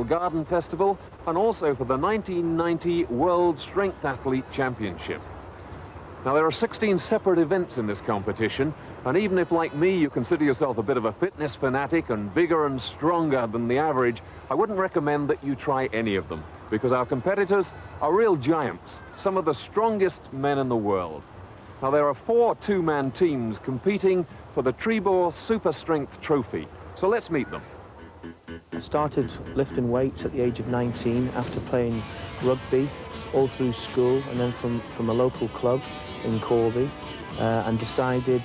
Garden Festival and also for the 1990 World Strength Athlete Championship. Now, there are 16 separate events in this competition, and even if, like me, you consider yourself a bit of a fitness fanatic and bigger and stronger than the average, I wouldn't recommend that you try any of them, because our competitors are real giants, some of the strongest men in the world. Now, there are 4 two-man teams competing for the Trebor Super Strength Trophy, so let's meet them. I started lifting weights at the age of 19 after playing rugby all through school and then from a local club in Corby, and decided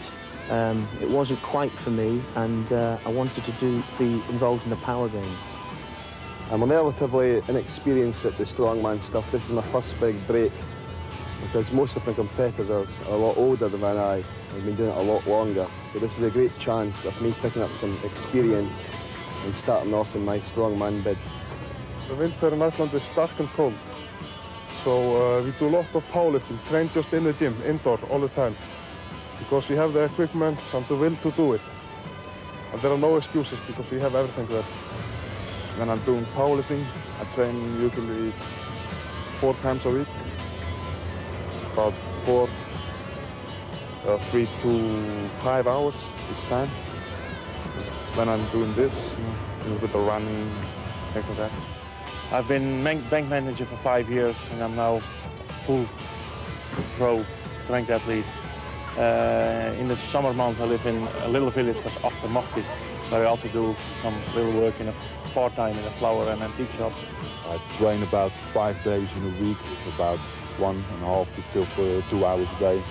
it wasn't quite for me, and I wanted to be involved in the power game. I'm relatively inexperienced at the strongman stuff. This is my first big break, because most of the competitors are a lot older than I. I've been doing it a lot longer, so this is a great chance of me picking up some experience and starting off in my strongman bid. The winter in Iceland is dark and cold, so we do a lot of powerlifting, train just in the gym, indoor, all the time, because we have the equipment and the will to do it. And there are no excuses because we have everything there. When I'm doing powerlifting, I train usually 4 times a week, about 3 to 5 hours each time. Just when I'm doing this, a little bit of running, things like that. I've been bank manager for 5 years, and I'm now full pro strength athlete. In the summer months, I live in a little village called Achtermochti, where I also do some little work in a part-time in a flower and antique shop. I train about 5 days in a week, about 1.5 to 2 hours a day.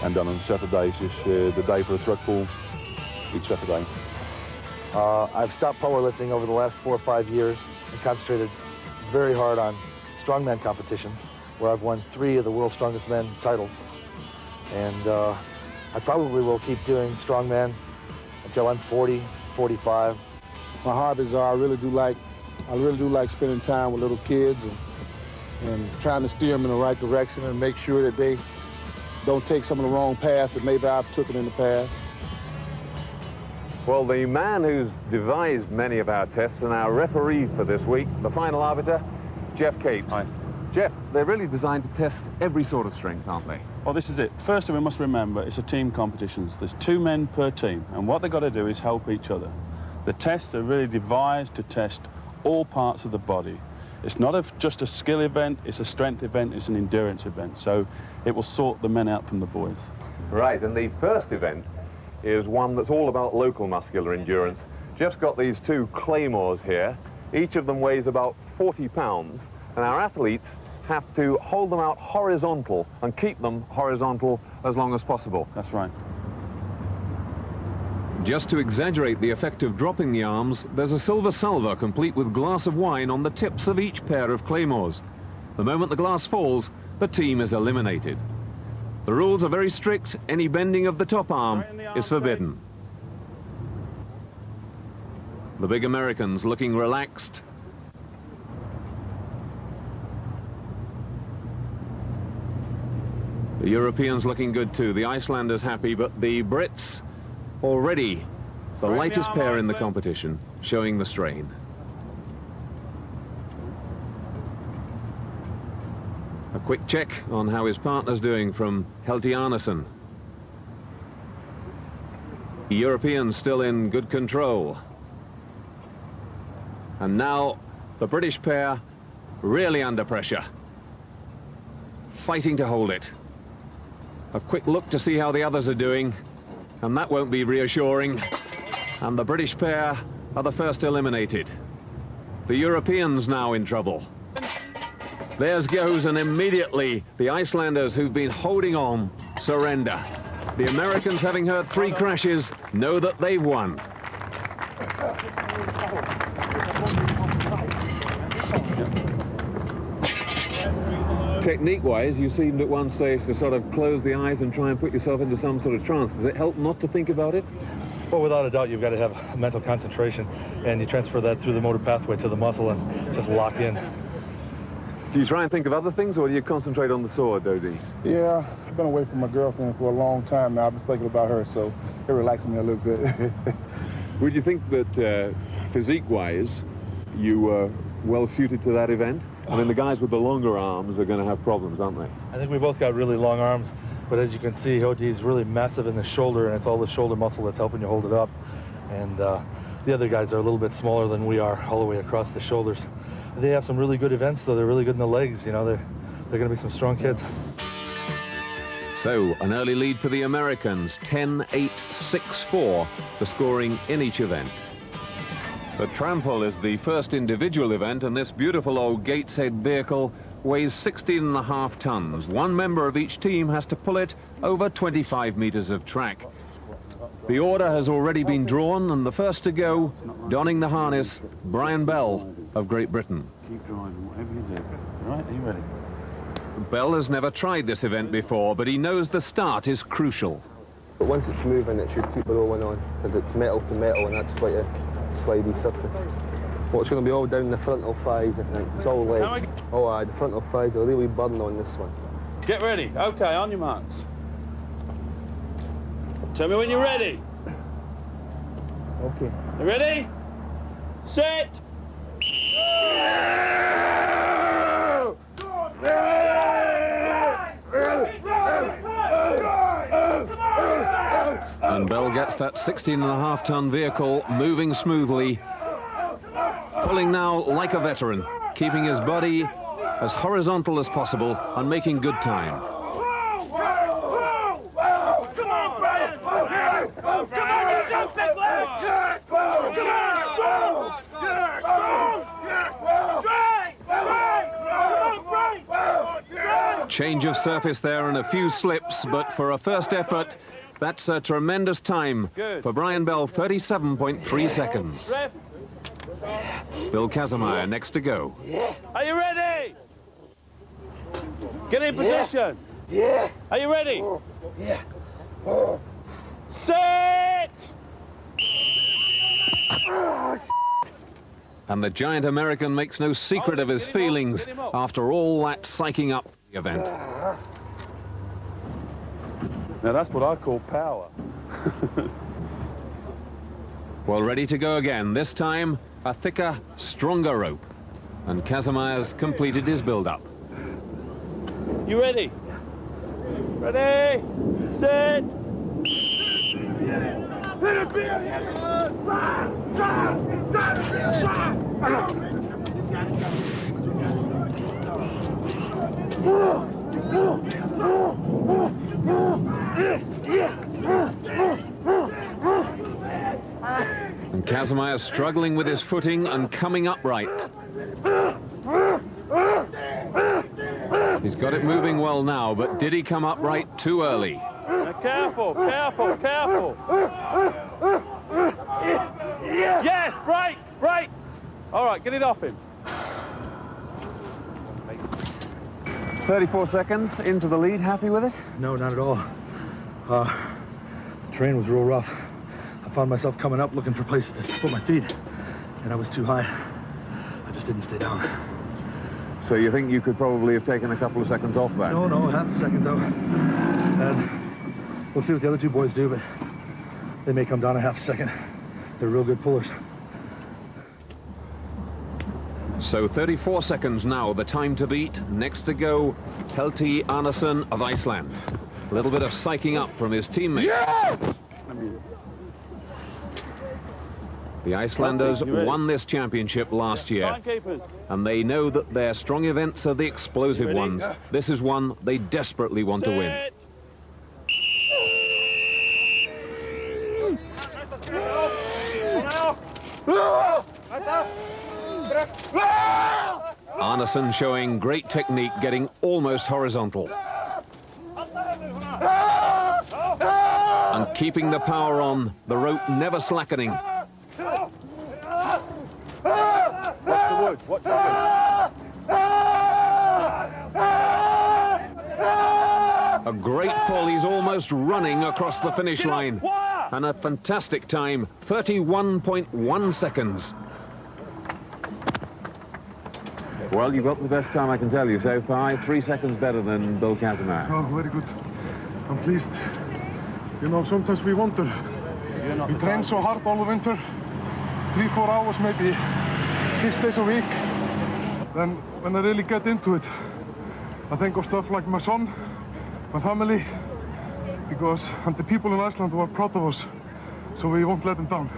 And then on Saturdays is the day for the truck pull, each Saturday. I've stopped powerlifting over the last 4 or 5 years and concentrated very hard on strongman competitions, where I've won 3 of the World's Strongest Men titles. And I probably will keep doing strongman until I'm 40, 45. My hobbies are I really do like spending time with little kids and trying to steer them in the right direction and make sure that they don't take some of the wrong paths that maybe I've taken in the past. Well, the man who's devised many of our tests and our referee for this week, the final arbiter, Jeff Capes. Hi. Jeff, they're really designed to test every sort of strength, aren't they? Well, this is it. First thing we must remember, it's a team competition. There's 2 men per team, and what they've got to do is help each other. The tests are really devised to test all parts of the body. It's not just a skill event, it's a strength event, it's an endurance event. So it will sort the men out from the boys. Right, and the first event is one that's all about local muscular endurance. Jeff's got these 2 claymores here. Each of them weighs about 40 pounds, and our athletes have to hold them out horizontal and keep them horizontal as long as possible. That's right. Just to exaggerate the effect of dropping the arms, there's a silver salver complete with glass of wine on the tips of each pair of claymores. The moment the glass falls, the team is eliminated. The rules are very strict. Any bending of the top arm is forbidden. The big Americans looking relaxed. The Europeans looking good too. The Icelanders happy, but the Brits already the lightest pair in the competition, showing the strain. A quick check on how his partner's doing from Tatyana. The Europeans still in good control. And now the British pair really under pressure, fighting to hold it. A quick look to see how the others are doing, and that won't be reassuring. And the British pair are the first eliminated. The Europeans now in trouble. Theirs goes, and immediately the Icelanders, who've been holding on, surrender. The Americans, having heard 3 crashes, know that they've won. Technique-wise, you seemed at one stage to sort of close the eyes and try and put yourself into some sort of trance. Does it help not to think about it? Well, without a doubt, you've got to have mental concentration, and you transfer that through the motor pathway to the muscle and just lock in. Do you try and think of other things, or do you concentrate on the sword, O.D? Yeah, I've been away from my girlfriend for a long time now. I've been thinking about her, so it relaxes me a little bit. Would you think that physique-wise, you well suited to that event? I mean, the guys with the longer arms are going to have problems, aren't they? I think we both got really long arms, but as you can see, O.D.'s really massive in the shoulder, and it's all the shoulder muscle that's helping you hold it up. And the other guys are a little bit smaller than we are, all the way across the shoulders. They have some really good events, though. They're really good in the legs. You know, they're going to be some strong kids. So, an early lead for the Americans, 10-8, 6-4, the scoring in each event. The trample is the first individual event, and this beautiful old Gateshead vehicle weighs 16.5 tons. One member of each team has to pull it over 25 meters of track. The order has already been drawn, and the first to go, donning the harness, Brian Bell of Great Britain. Keep driving, whatever you do. Right, are you ready? Bell has never tried this event before, but he knows the start is crucial. But once it's moving, it should keep rolling on, because it's metal to metal, and that's quite a slidey surface. Well, it's going to be all down the frontal thighs, I think. It's all legs. Oh, aye, the frontal thighs will really burn on this one. Get ready. Okay, on your marks. Tell me when you're ready. Okay. You ready? Set. And Bell gets that 16.5-ton vehicle moving smoothly, pulling now like a veteran, keeping his body as horizontal as possible and making good time. Change of surface there and a few slips, but for a first effort, that's a tremendous time for Brian Bell, 37.3 seconds. Bill Kazmaier next to go. Are you ready? Get in position. Yeah. Are you ready? Yeah. Set. And the giant American makes no secret of his feelings after all that psyching up the event. Now that's what I call power. Well, ready to go again. This time, a thicker, stronger rope. And Kazmaier's completed his build-up. You ready? Ready? Set. And Kazmaier struggling with his footing and coming upright. He's got it moving well now, but did he come upright too early? Now careful, careful, careful. Yes, break, break. All right, get it off him. 34 seconds into the lead, happy with it? No, not at all. The terrain was real rough. I found myself coming up looking for places to put my feet, and I was too high. I just didn't stay down. So you think you could probably have taken a couple of seconds off that? No, half a second though. And we'll see what the other two boys do, but they may come down a half a second. They're real good pullers. So 34 seconds now, the time to beat. Next to go, Tatyana of Iceland. A little bit of psyching up from his teammates. Yeah! The Icelanders won this championship last year, and they know that their strong events are the explosive ones. This is one they desperately want to win. Arneson showing great technique, getting almost horizontal. And keeping the power on, the rope never slackening. Watch the wood, watch the wood. A great pull, he's almost running across the finish line. And a fantastic time, 31.1 seconds. Well, you've got the best time I can tell you so far. 3 seconds better than Bill Kazmaier. Oh, very good. I'm pleased. You know, sometimes we wonder. We train so hard all the winter. 3-4 hours maybe. 6 days a week. Then when I really get into it, I think of stuff like my son, my family, and the people in Iceland who are proud of us, so we won't let them down.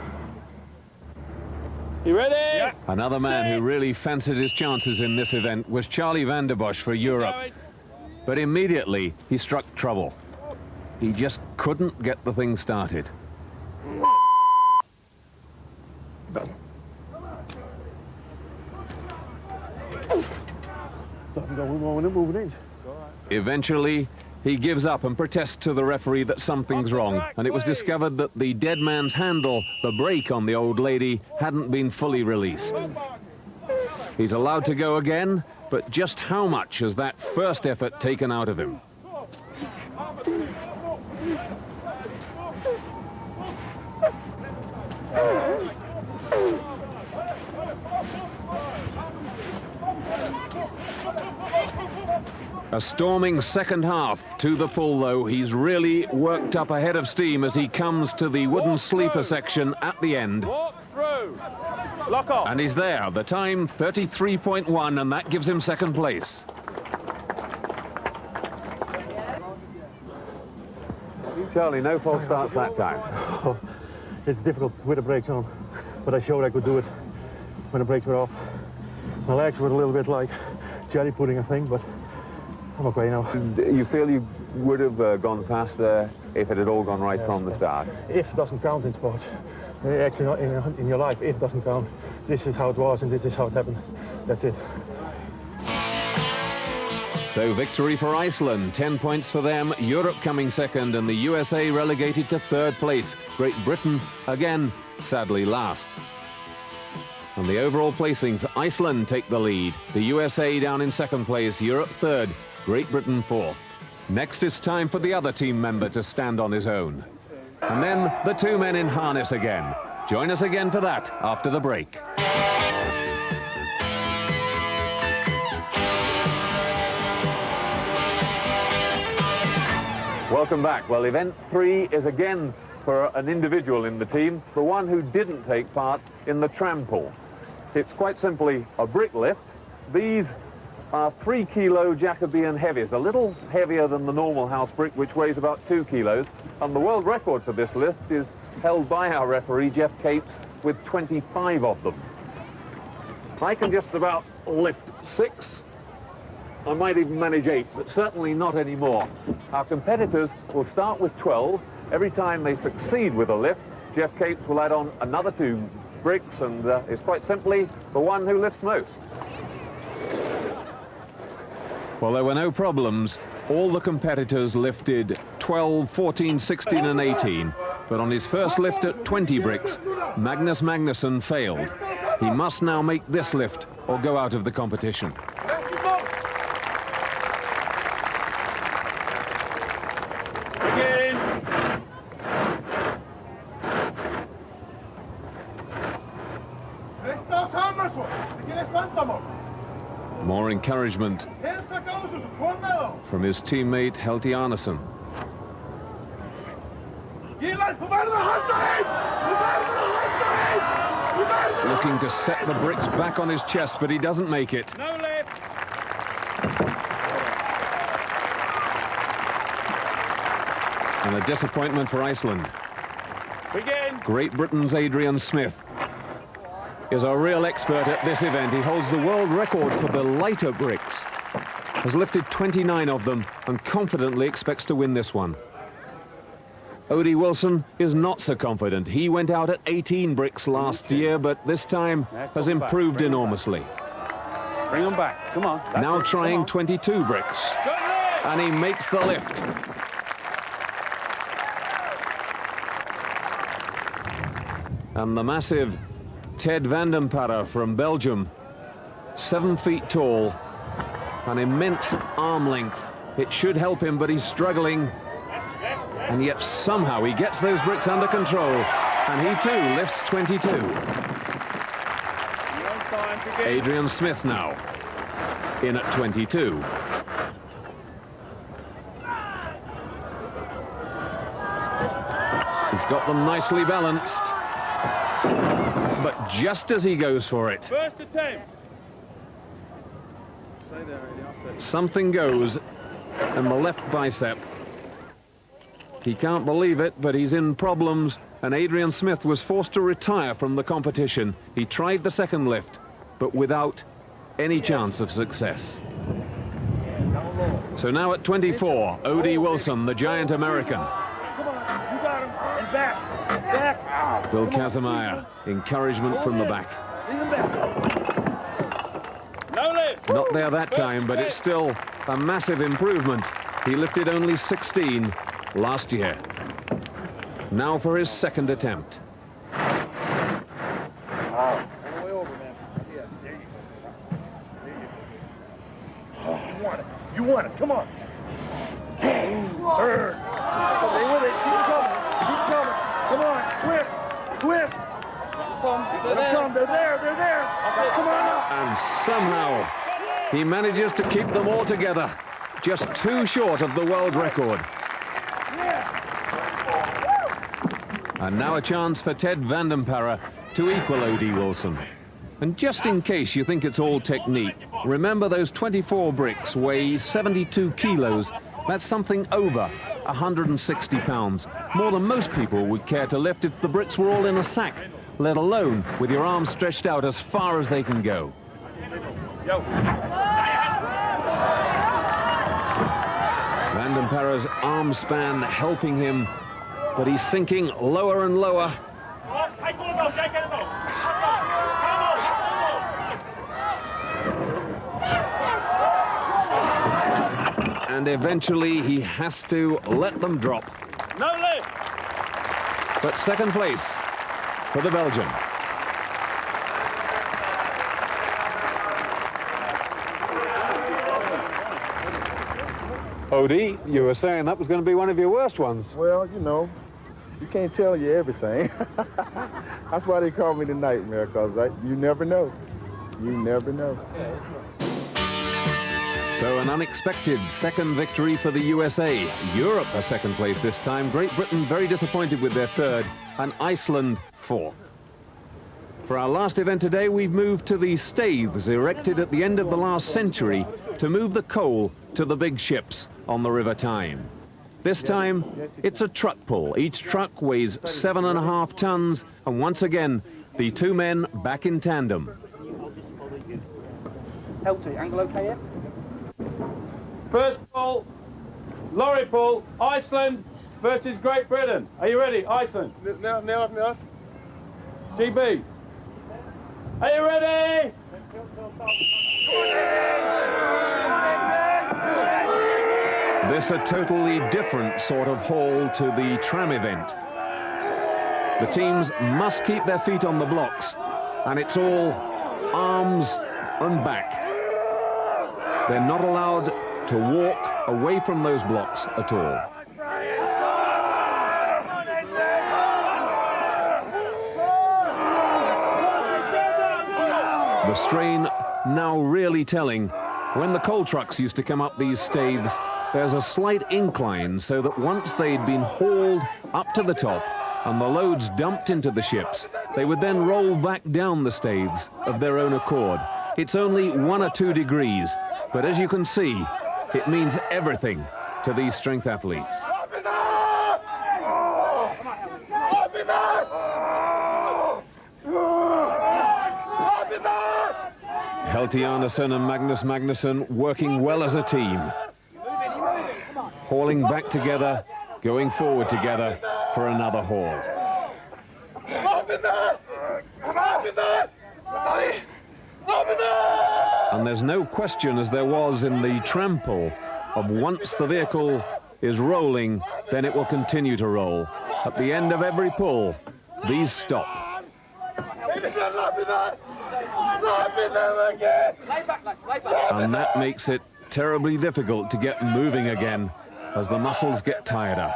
You ready? Yeah. Another man who really fancied his chances in this event was Charlie van der Bosch for Europe. But immediately he struck trouble. He just couldn't get the thing started. Eventually, he gives up and protests to the referee that something's wrong, and it was discovered that the dead man's handle, the brake on the old lady, hadn't been fully released. He's allowed to go again, but just how much has that first effort taken out of him? A storming second half to the full, though. He's really worked up a head of steam as he comes to the wooden sleeper section at the end. Walk through. Lock off. And he's there. The time 33.1, and that gives him second place. Charlie, no false starts that time. Oh, it's difficult with the brakes on, but I showed I could do it when the brakes were off. My legs were a little bit like jelly pudding, I think, but I'm okay now. You feel you would have gone faster if it had all gone right from the start? If doesn't count in sport. Actually, not in your life, if doesn't count. This is how it was and this is how it happened. That's it. So victory for Iceland, 10 points for them, Europe coming second, and the USA relegated to third place. Great Britain, again, sadly last. And the overall placings, Iceland take the lead, the USA down in second place, Europe third, Great Britain fourth. Next it's time for the other team member to stand on his own. And then the two men in harness again. Join us again for that after the break. Welcome back. Well, event 3 is again for an individual in the team, the one who didn't take part in the tram pull. It's quite simply a brick lift. These are 3-kilo Jacobean heavies, a little heavier than the normal house brick, which weighs about 2 kilos. And the world record for this lift is held by our referee, Jeff Capes, with 25 of them. I can just about lift 6. I might even manage 8, but certainly not anymore. Our competitors will start with 12. Every time they succeed with a lift, Jeff Capes will add on another 2 bricks, and it's quite simply the one who lifts most. Well, there were no problems. All the competitors lifted 12, 14, 16 and 18. But on his first lift at 20 bricks, Magnus Magnusson failed. He must now make this lift or go out of the competition. More encouragement from his teammate Tatyana. Looking to set the bricks back on his chest, but he doesn't make it. No lift. And a disappointment for Iceland. Begin. Great Britain's Adrian Smith is a real expert at this event. He holds the world record for the lighter bricks. Has lifted 29 of them and confidently expects to win this one. O.D Wilson is not so confident. He went out at 18 bricks last year, but this time has improved enormously. Bring them back. Come on. Now trying 22 bricks. And he makes the lift. And the massive Ted van den Parre from Belgium, 7 feet tall, an immense arm length. It should help him, but he's struggling. And yet somehow he gets those bricks under control. And he too lifts 22. Adrian Smith now in at 22. He's got them nicely balanced. But but just as he goes for it, First attempt. something goes in the left bicep. He can't believe it, but he's in problems, and Adrian Smith was forced to retire from the competition. He tried the second lift, but without any chance of success. So now at 24, O.D. Wilson, the giant American. Bill Kazimaier, encouragement from the back. No lift. Not there that time, but it's still a massive improvement. He lifted only 16 last year. Now for his second attempt. You want it, come on. Turn. Stay with it, keep coming, keep coming. Come on, twist, twist. Come, they're there. Come on up. And somehow he manages to keep them all together, just 2 short of the world record. And now a chance for Ted Vandenparre to equal O.D. Wilson. And just in case you think it's all technique, remember those 24 bricks weigh 72 kilos. That's something over 160 pounds, more than most people would care to lift if the bricks were all in a sack, let alone with your arms stretched out as far as they can go. Vandenparre's arm span helping him, but he's sinking lower and lower. And eventually he has to let them drop. No lift. But second place for the Belgian. O.D., you were saying that was going to be one of your worst ones. Well, you know, you can't tell you everything. That's why they call me the Nightmare, because you never know. You never know. So an unexpected second victory for the USA. Europe a second place this time. Great Britain very disappointed with their third, and Iceland fourth. For our last event today, we've moved to the staiths erected at the end of the last century to move the coal to the big ships on the River Tyne. This time, it's a truck pull. Each truck weighs 7.5 tons, and once again, the 2 men back in tandem. LT, angle okay here? First pull, lorry pull, Iceland versus Great Britain. Are you ready, Iceland? Now. GB. Are you ready? This a totally different sort of haul to the tram event. The teams must keep their feet on the blocks, and it's all arms and back. They're not allowed to walk away from those blocks at all. The strain now really telling. When the coal trucks used to come up these staiths, there's a slight incline so that once they'd been hauled up to the top and the loads dumped into the ships, they would then roll back down the staiths of their own accord. It's only 1 or 2 degrees, but as you can see, it means everything to these strength athletes. Tatyana and Magnus Magnusson working well as a team. Hauling back together, going forward together for another haul. And there's no question, as there was in the tram pull, of once the vehicle is rolling, then it will continue to roll. At the end of every pull, these stop. And that makes it terribly difficult to get moving again as the muscles get tireder.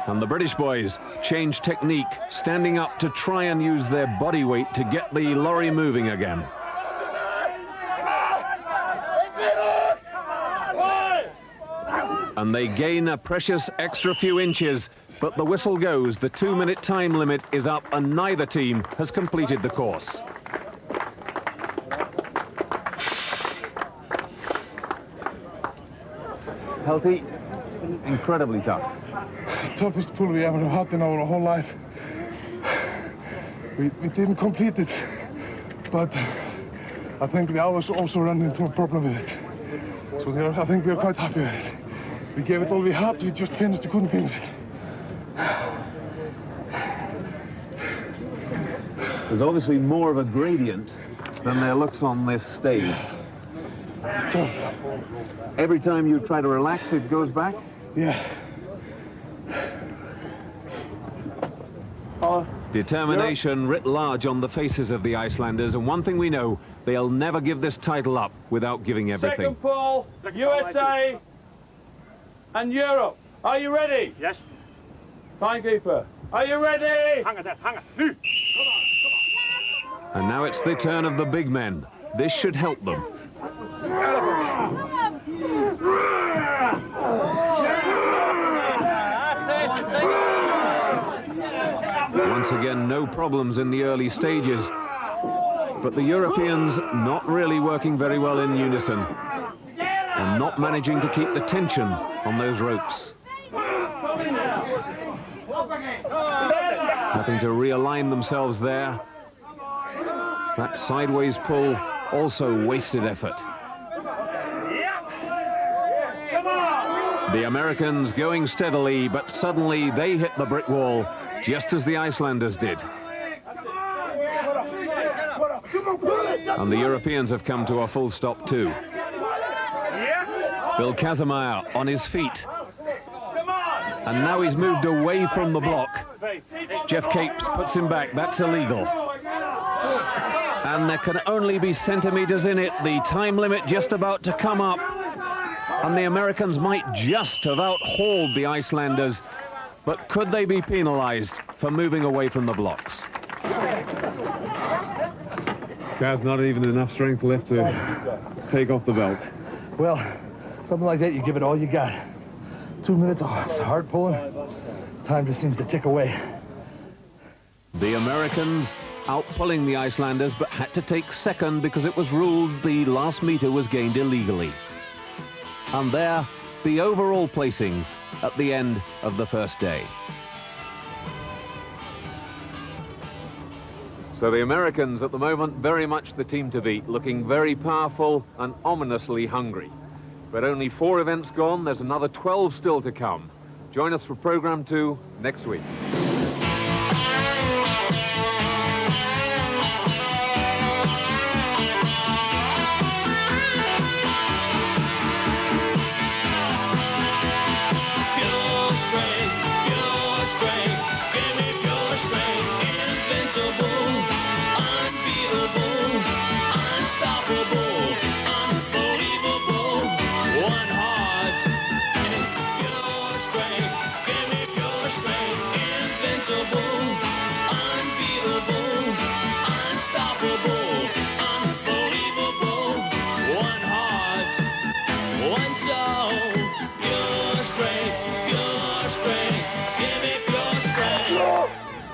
And the British boys change technique, standing up to try and use their body weight to get the lorry moving again. And they gain a precious extra few inches, but the whistle goes. The 2-minute time limit is up and neither team has completed the course. Healthy, incredibly tough. Toughest pull we ever had in our whole life. We didn't complete it, but I think the others also ran into a problem with it. So I think we're quite happy with it. We gave it all we had, we just finished, we couldn't finish it. There's obviously more of a gradient than there looks on this stage. It's tough. Every time you try to relax, it goes back? Yeah. Determination writ large on the faces of the Icelanders, and one thing we know, they'll never give this title up without giving everything. Second pull, USA and Europe. Are you ready? Yes. Timekeeper, are you ready? Hang on, hang on. And now it's the turn of the big men. This should help them. Once again, no problems in the early stages. But the Europeans not really working very well in unison and not managing to keep the tension on those ropes. Having to realign themselves there. That sideways pull, also wasted effort. The Americans going steadily, but suddenly they hit the brick wall, just as the Icelanders did. And the Europeans have come to a full stop too. Bill Kazmaier on his feet. And now he's moved away from the block. Jeff Capes puts him back. That's illegal. And there can only be centimeters in it. The time limit just about to come up. And the Americans might just have outhauled the Icelanders. But could they be penalized for moving away from the blocks? Kaz, not even enough strength left to take off the belt. Well, something like that, you give it all you got. 2 minutes, oh, it's hard pulling. Time just seems to tick away. The Americans outpulling the Icelanders, but had to take second because it was ruled the last meter was gained illegally. And there, the overall placings at the end of the first day. So the Americans at the moment very much the team to beat, looking very powerful and ominously hungry. But only 4 events gone, there's another 12 still to come. Join us for Program 2 next week.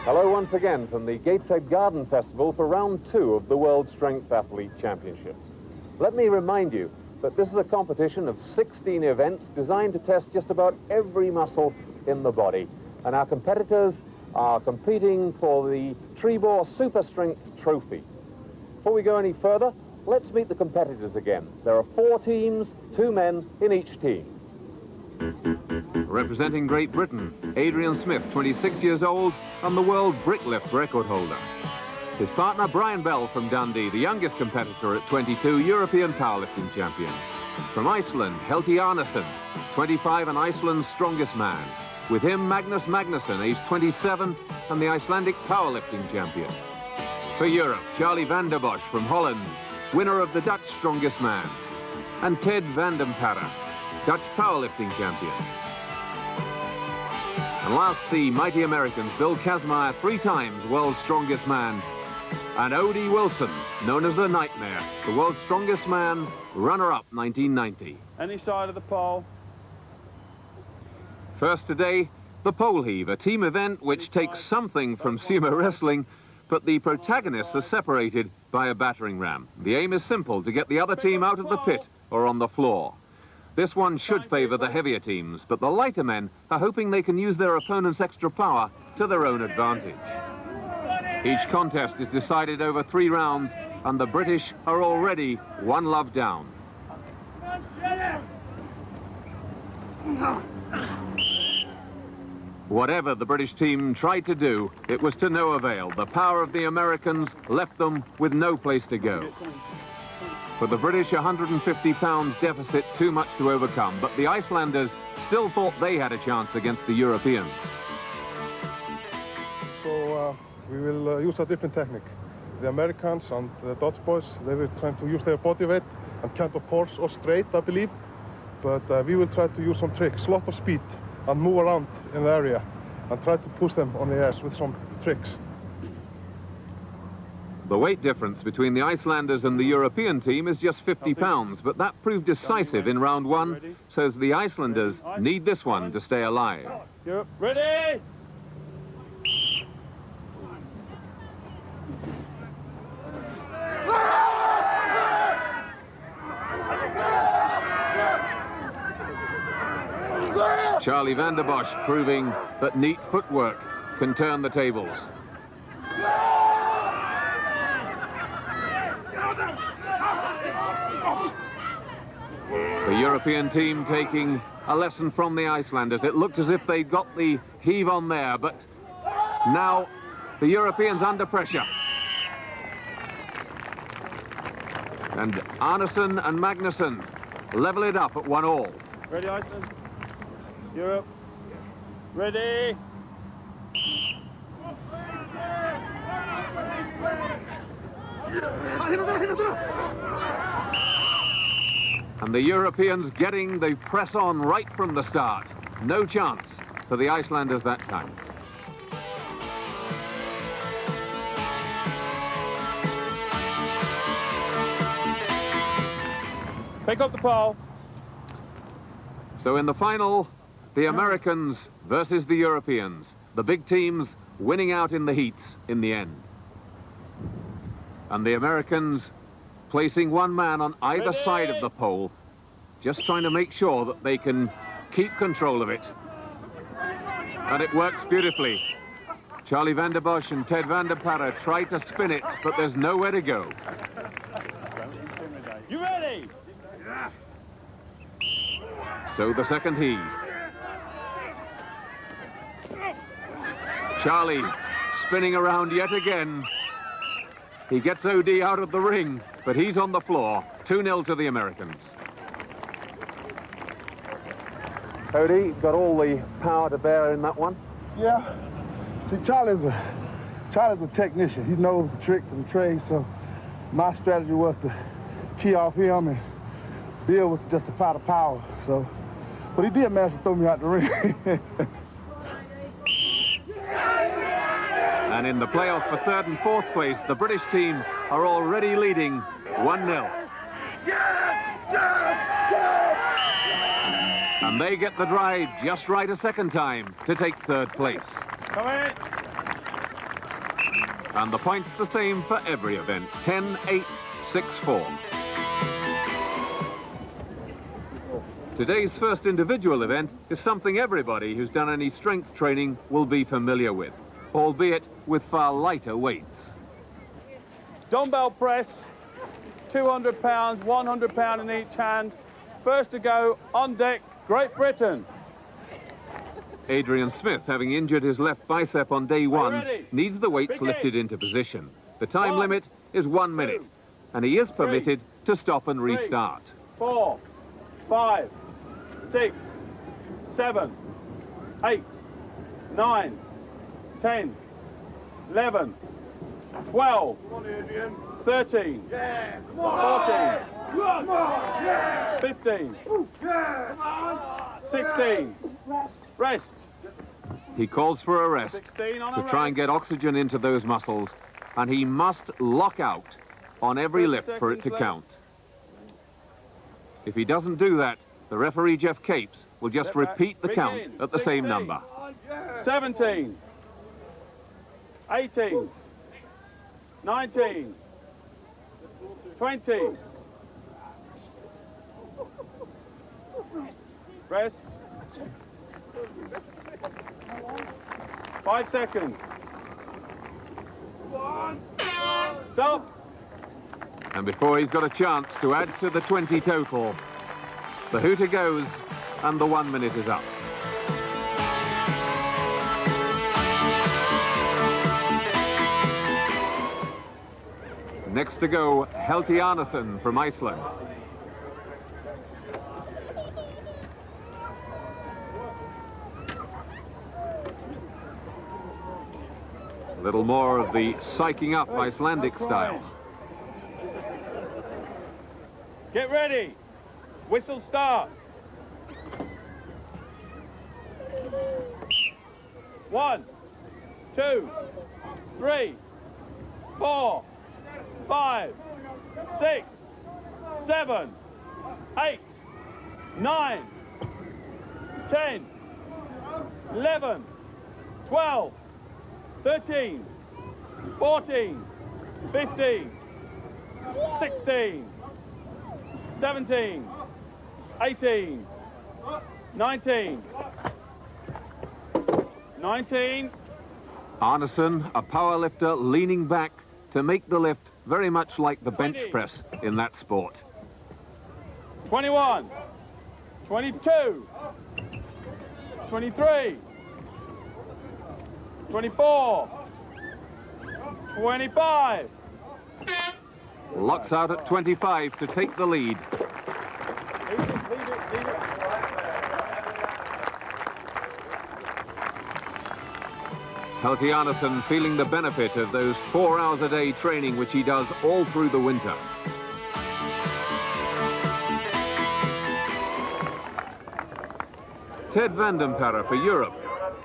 Hello once again from the Gateshead Garden Festival for round 2 of the World Strength Athlete Championships. Let me remind you that this is a competition of 16 events designed to test just about every muscle in the body. And our competitors are competing for the Trebor Super Strength Trophy. Before we go any further, let's meet the competitors again. There are 4 teams, 2 men in each team. Representing Great Britain, Adrian Smith, 26 years old, and the world bricklift record holder. His partner, Brian Bell from Dundee, the youngest competitor at 22, European powerlifting champion. From Iceland, Tatyana, 25 and Iceland's strongest man. With him, Magnus Magnusson, aged 27, and the Icelandic powerlifting champion. For Europe, Charlie van der Bosch from Holland, winner of the Dutch strongest man. And Ted van den Parre, Dutch powerlifting champion. And last, the mighty Americans, Bill Kazmaier, 3 times world's strongest man. And O.D. Wilson, known as the Nightmare, the world's strongest man, runner-up 1990. Any side of the pole. First today, the pole heave, a team event which takes something from sumo wrestling, but the protagonists are separated by a battering ram. The aim is simple, to get the other team out of the pit or on the floor. This one should favor the heavier teams, but the lighter men are hoping they can use their opponent's extra power to their own advantage. Each contest is decided over 3 rounds, and the British are already 1 love down. Whatever the British team tried to do, it was to no avail. The power of the Americans left them with no place to go. For the British, 150 pounds deficit too much to overcome, but the Icelanders still thought they had a chance against the Europeans. So we will use a different technique. The Americans and the Dutch boys, they were trying to use their body weight and kind of force us straight, I believe. But we will try to use some tricks, a lot of speed, and move around in the area and try to push them on the edge with some tricks. The weight difference between the Icelanders and the European team is just 50 pounds, but that proved decisive in round 1, so the Icelanders need this one to stay alive. You're ready? Charlie van der Bosch proving that neat footwork can turn the tables. The European team taking a lesson from the Icelanders. It looked as if they'd got the heave on there, but now the Europeans under pressure. And Arneson and Magnusson level it up at 1-1. Ready, Iceland? Europe. Ready? And the Europeans getting the press on right from the start. No chance for the Icelanders that time. Pick up the pole. So in the final, the Americans versus the Europeans. The big teams winning out in the heats in the end. And the Americans placing 1 man on either side of the pole, just trying to make sure that they can keep control of it. And it works beautifully. Charlie van der Bosch and Ted van der Parre tried to spin it, but there's nowhere to go. You ready? So the second heave. Charlie spinning around yet again. He gets O.D out of the ring, but he's on the floor. 2-0 to the Americans. O.D, got all the power to bear in that one? Yeah. See, Charlie's a technician. He knows the tricks and the trade, so my strategy was to key off him, and Bill was just apply the power. So, but he did manage to throw me out the ring. And in the playoff for 3rd and 4th place, the British team are already leading 1-0. And they get the drive just right a second time to take 3rd place. Come in. And the points the same for every event, 10-8, 6-4. Today's first individual event is something everybody who's done any strength training will be familiar with, albeit with far lighter weights. Dumbbell press, 200 pounds, 100 pound in each hand. First to go on deck, Great Britain. Adrian Smith, having injured his left bicep on day 1, needs the weights lifted into position. The time limit is 1 minute, and he is permitted to stop and restart. 4, 5, 6, 7, 8, 9, 10, 11, 12, 13, 14, 15, 16, rest. He calls for a rest to try and get oxygen into those muscles, and he must lock out on every lift for it to count. If he doesn't do that, the referee, Jeff Capes, will just repeat the count at the same number. 17, 18, 19, 20. Rest. 5 seconds. Stop. And before he's got a chance to add to the 20 total, the hooter goes and the 1 minute is up. Next to go, Tatyana from Iceland. A little more of the psyching up Icelandic style. Get ready. Whistle start. 1, 2, 3, 4, 5, 6, 7, 8, 9, 10, 11, 12, 13, 14, 15, 16, 17, 18, 19, 19. Arneson, a powerlifter, leaning back to make the lift very much like the bench 20. press in that sport. 21, 22, 23, 24, 25. Locks out at 25 to take the lead. Tatyana feeling the benefit of those 4 hours a day training which he does all through the winter. Ted Vandenpara for Europe.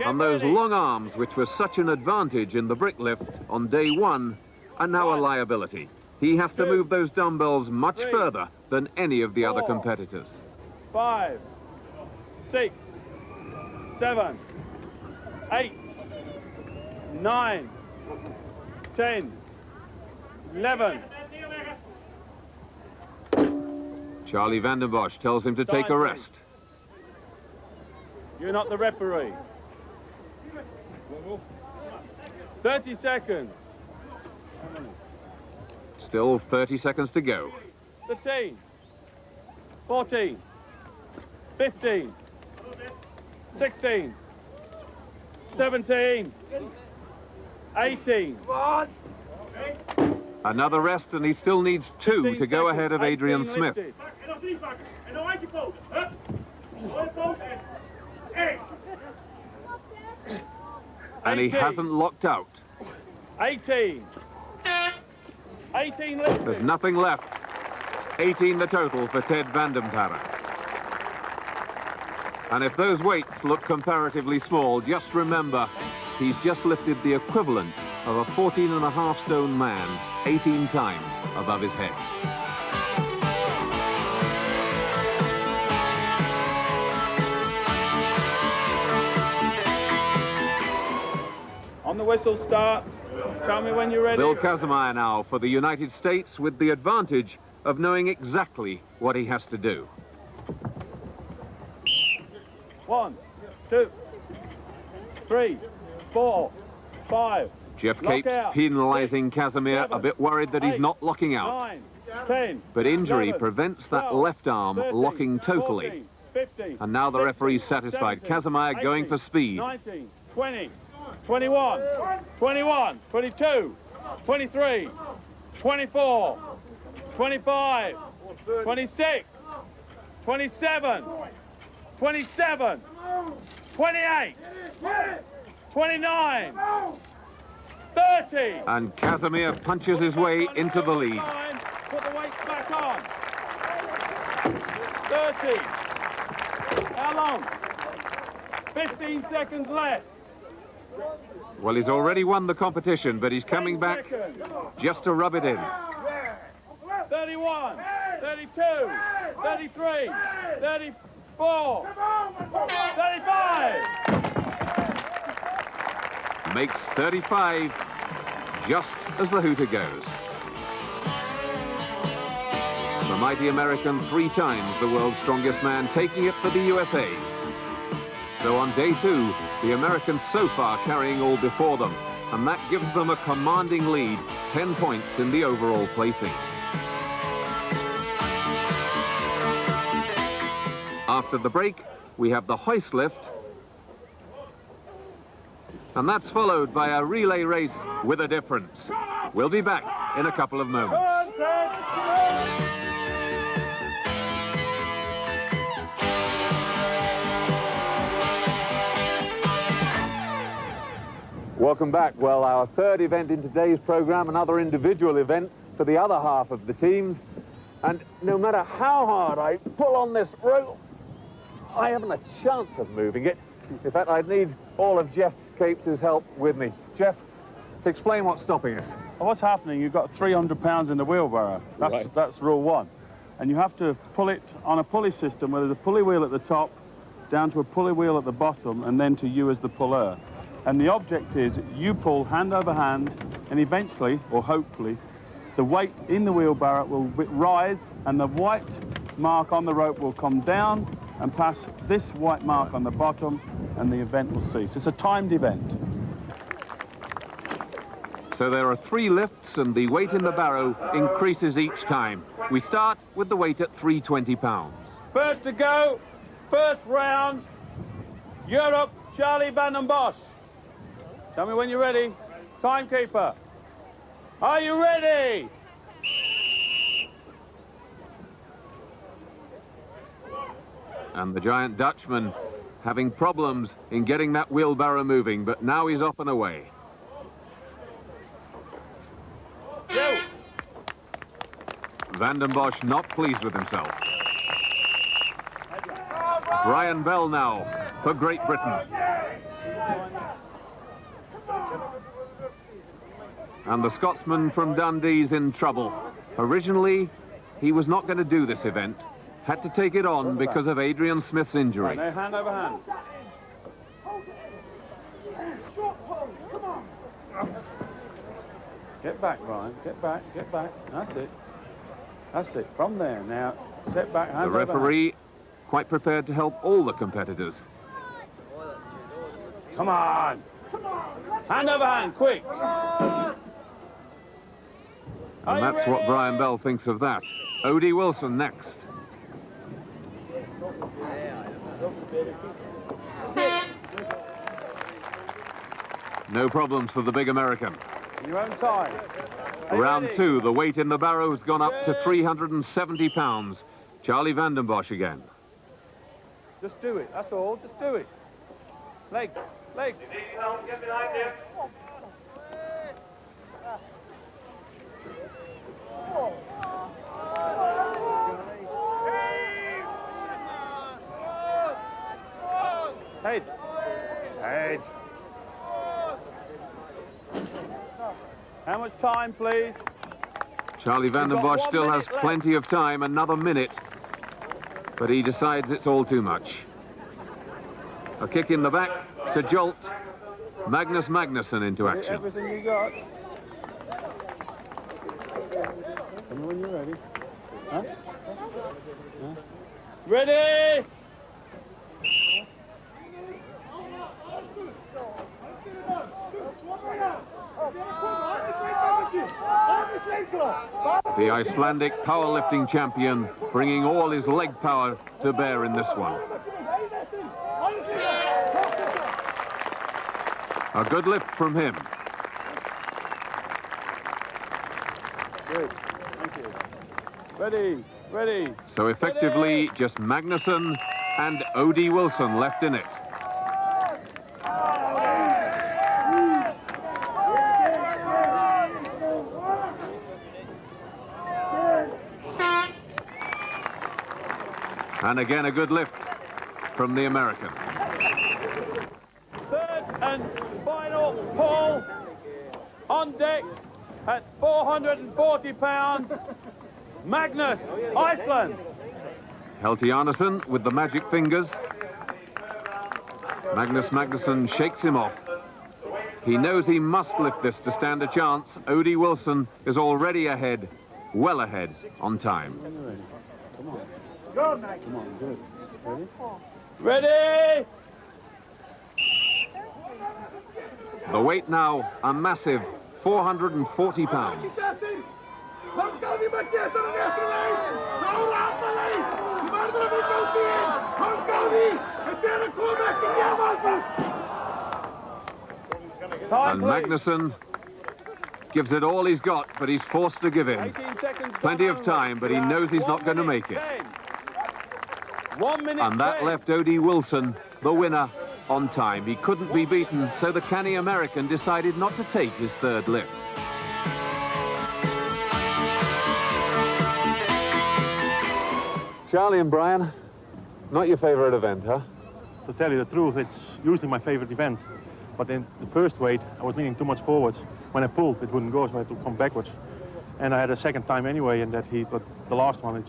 And those long arms which were such an advantage in the brick lift on day 1 are now a liability. He has to move those dumbbells much further than any of the other competitors. 5, 6, 7, 8, 9, 10, 11. Charlie Vandenbosch tells him to take a rest. You're not the referee. 30 seconds. Still 30 seconds to go. 13, 14, 15, 16, 17, 18. Another rest, and he still needs 2 to go ahead of Adrian Smith. And he hasn't locked out. 18. 18 lifted. There's nothing left. 18 the total for Ted Vandenpara. And if those weights look comparatively small, just remember, he's just lifted the equivalent of a 14.5 stone man 18 times above his head. On the whistle start. Tell me when you're ready. Bill Kazmaier now for the United States with the advantage of knowing exactly what he has to do. 1, 2, 3, 4, 5. Jeff Lock Capes out. penalising Casimir, 7, a bit worried that he's 8, not locking out. 9, 10, But injury 11, prevents that 12, left arm 13, locking totally. 14, 15, And now the 16, referee's satisfied. 17, Casimir going 18, for speed. 19, 20, 21, 21, 22, 23, 24, 25, 26, 27, 27, 28, 29, 30. And Casimir punches his way into the lead. Put the weights back on. 30. How long? 15 seconds left. Well, he's already won the competition, but he's coming back just to rub it in. 31, 32, 33, 34, 35. Makes 35 just as the hooter goes. The mighty American, 3 times the world's strongest man, taking it for the USA. So on day 2, the Americans so far carrying all before them, and that gives them a commanding lead, 10 points in the overall placings. After the break, we have the hoist lift, and that's followed by a relay race with a difference. We'll be back in a couple of moments. Welcome back. Well, our third event in today's program, another individual event for the other half of the teams. And no matter how hard I pull on this rope, I haven't a chance of moving it. In fact, I'd need all of Jeff Capes' help with me. Jeff, explain what's stopping us. Well, what's happening, you've got 300 pounds in the wheelbarrow. That's rule 1. And you have to pull it on a pulley system where there's a pulley wheel at the top, down to a pulley wheel at the bottom, and then to you as the puller. And the object is you pull hand over hand, and eventually, or hopefully, the weight in the wheelbarrow will rise, and the white mark on the rope will come down and pass this white mark on the bottom, and the event will cease. It's a timed event. So there are 3 lifts, and the weight in the barrow increases each time. We start with the weight at 320 pounds. First to go, first round, Europe, Charlie van den Bosch. Tell me when you're ready. Timekeeper. Are you ready? And the giant Dutchman having problems in getting that wheelbarrow moving, but now he's off and away. Go. Van den Bosch not pleased with himself. Brian Bell now for Great Britain. And the Scotsman from Dundee's in trouble. Originally, he was not going to do this event. Had to take it on because of Adrian Smith's injury. No, hand over hand. Get back, Brian. Get back, get back. That's it. That's it. From there. Now, step back, hand over hand. The referee quite prepared to help all the competitors. Come on. Hand over hand, quick. And that's what Brian Bell thinks of that. O.D. Wilson next. No problems for the big American. Your own time. Round 2, the weight in the barrow has gone up to 370 pounds. Charlie van den Bosch again. Just do it, that's all, just do it. Legs, legs. Get behind you. Head. Head. How much time, please? Charlie van den Bosch still has plenty of time, another minute. But he decides it's all too much. A kick in the back to jolt Magnus Magnusson into action. Everything you got. Tell me when you're ready. Huh? Huh? Ready! The Icelandic powerlifting champion bringing all his leg power to bear in this one. A good lift from him. Good. Thank you. Ready, ready. So effectively, ready. Just Magnusson and O.D. Wilson left in it. And again, a good lift from the American. Third and final pull on deck at 440 pounds. Magnus, Iceland. Tatyana with the magic fingers. Magnusson shakes him off. He knows he must lift this to stand a chance. O.D Wilson is already ahead, well ahead on time. Ready? The weight now, a massive 440 pounds. And Magnusson gives it all he's got, but he's forced to give in. Plenty of time, but he knows he's not going to make it. And that left O.D Wilson, the winner, on time. He couldn't be beaten, so the canny American decided not to take his third lift. Charlie and Brian, not your favourite event, huh? To tell you the truth, it's usually my favorite event. But in the first weight, I was leaning too much forward. When I pulled, it wouldn't go, so I had to come backwards. And I had a second time anyway in that heat, but the last one, it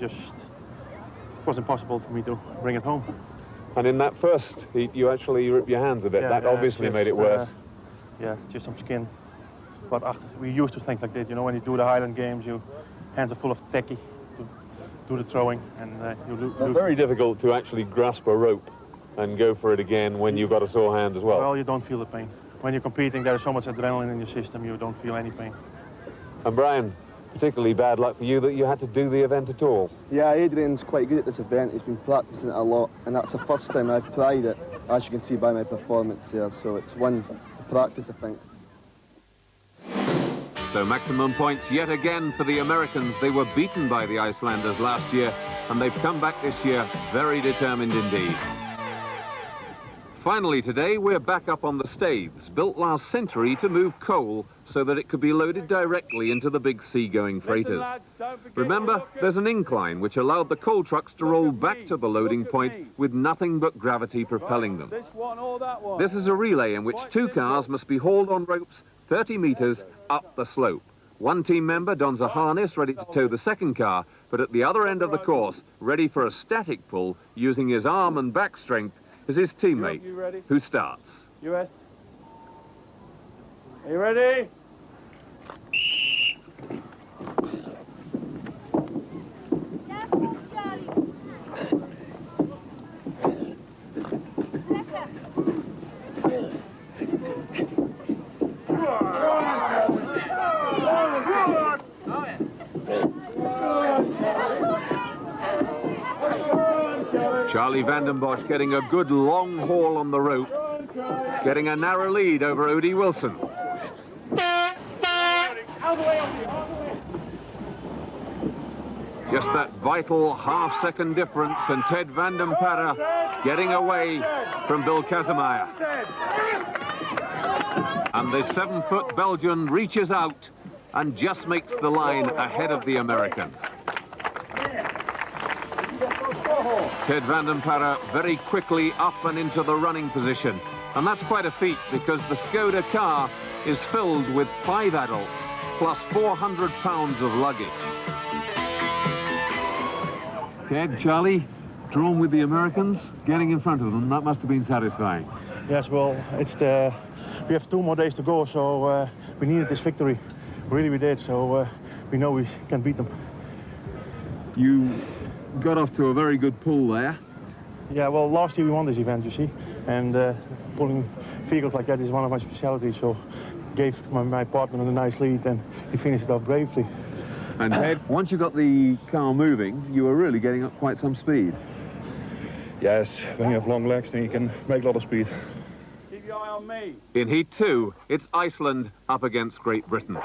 was impossible for me to bring it home. And in that first heat, you actually ripped your hands a bit. That obviously made it worse. Yeah, just some skin. But we used to think like that, you know, when you do the Highland Games, your hands are full of tacky to do the throwing, and you lose. It's very difficult to actually grasp a rope and go for it again when you've got a sore hand as well. Well, you don't feel the pain. When you're competing, there is so much adrenaline in your system, you don't feel any pain. And Brian, particularly bad luck for you that you had to do the event at all. Yeah, Adrian's quite good at this event. He's been practicing it a lot, and that's the first time I've tried it, as you can see by my performance here. So it's one to practice, I think. So maximum points yet again for the Americans. They were beaten by the Icelanders last year, and they've come back this year very determined indeed. Finally today, we're back up on the staiths, built last century to move coal so that it could be loaded directly into the big sea-going freighters. Remember, there's an incline which allowed the coal trucks to roll back to the loading point with nothing but gravity propelling them. This is a relay in which two cars must be hauled on ropes 30 meters up the slope. One team member dons a harness ready to tow the second car, but at the other end of the course, ready for a static pull using his arm and back strength, is his teammate, who starts. US. Are you ready? Charlie Vanden Bosch getting a good long haul on the rope, getting a narrow lead over O.D Wilson. Just that vital half-second difference, and Ted Vanden Para getting away from Bill Kazimaier. And the 7-foot Belgian reaches out and just makes the line ahead of the American. Ted Vanden Para very quickly up and into the running position. And that's quite a feat because the Skoda car is filled with 5 adults plus 400 pounds of luggage. Ted, Charlie, drawn with the Americans, getting in front of them, that must have been satisfying. Yes, well, we have 2 more days to go, so we needed this victory. Really, we did, so we know we can beat them. You got off to a very good pull there. Yeah, well, last year we won this event, you see, and pulling vehicles like that is one of my specialties, so gave my partner a nice lead, and he finished it off bravely. And Ted, once you got the car moving, you were really getting up quite some speed. Yes, when you have long legs, then you can make a lot of speed. Keep your eye on me. In Heat 2, it's Iceland up against Great Britain.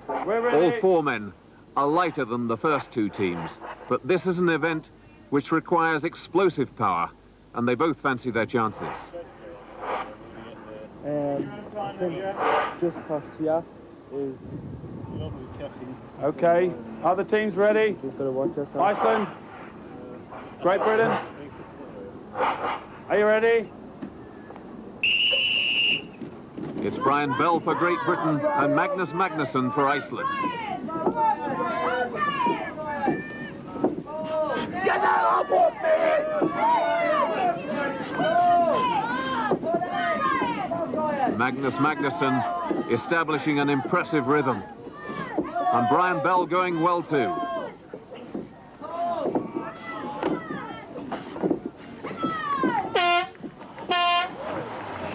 All 4 men are lighter than the first 2 teams, but this is an event which requires explosive power, and they both fancy their chances. I think just past here is... Okay, other teams ready? We've got to watch us. Iceland, Great Britain. Are you ready? It's Brian Bell for Great Britain and Magnus Magnusson for Iceland. Get out of Magnus Magnusson establishing an impressive rhythm. And Brian Bell going well too.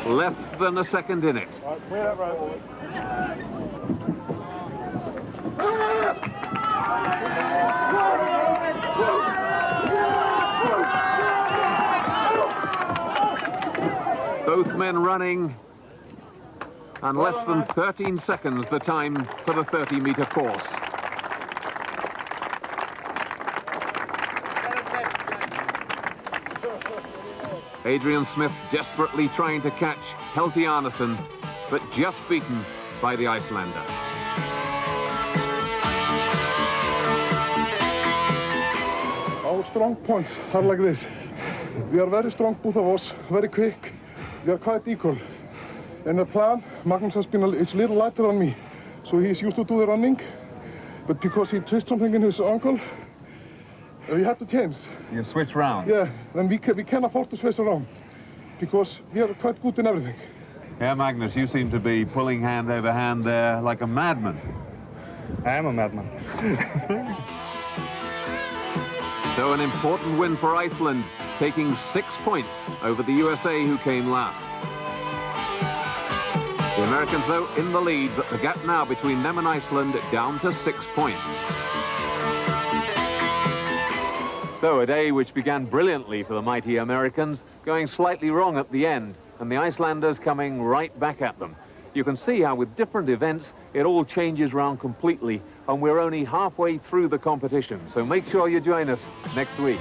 Less than a second in it. Both men running, and less than 13 seconds the time for the 30-meter course. Adrian Smith desperately trying to catch Tatyana, but just beaten by the Icelander. Our strong points are like this. We are very strong, both of us, very quick. We are quite equal. And the plan, Magnus has been is a little lighter on me, so he's used to do the running. But because he twisted something in his ankle, we had to change. You switch round? Yeah, then we can afford to switch around, because we are quite good in everything. Yeah, Magnus, you seem to be pulling hand over hand there like a madman. I am a madman. So an important win for Iceland, taking 6 points over the USA, who came last. The Americans, though, in the lead, but the gap now between them and Iceland down to 6 points. So a day which began brilliantly for the mighty Americans, going slightly wrong at the end, and the Icelanders coming right back at them. You can see how with different events, it all changes round completely, and we're only halfway through the competition. So make sure you join us next week.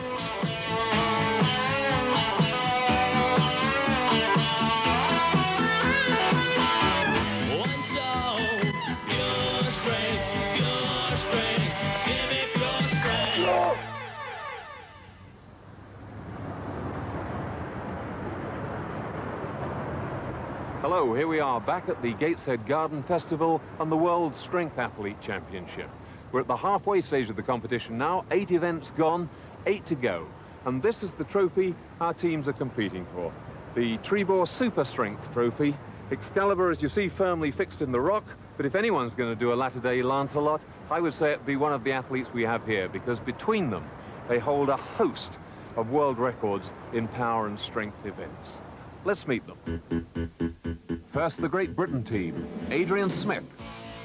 Hello, here we are back at the Gateshead Garden Festival and the World Strength Athlete Championship. We're at the halfway stage of the competition now, 8 events gone, 8 to go. And this is the trophy our teams are competing for. The Trebor Super Strength Trophy. Excalibur, as you see, firmly fixed in the rock, but if anyone's going to do a latter-day Lancelot, I would say it'd be one of the athletes we have here, because between them, they hold a host of world records in power and strength events. Let's meet them. First, the Great Britain team. Adrian Smith,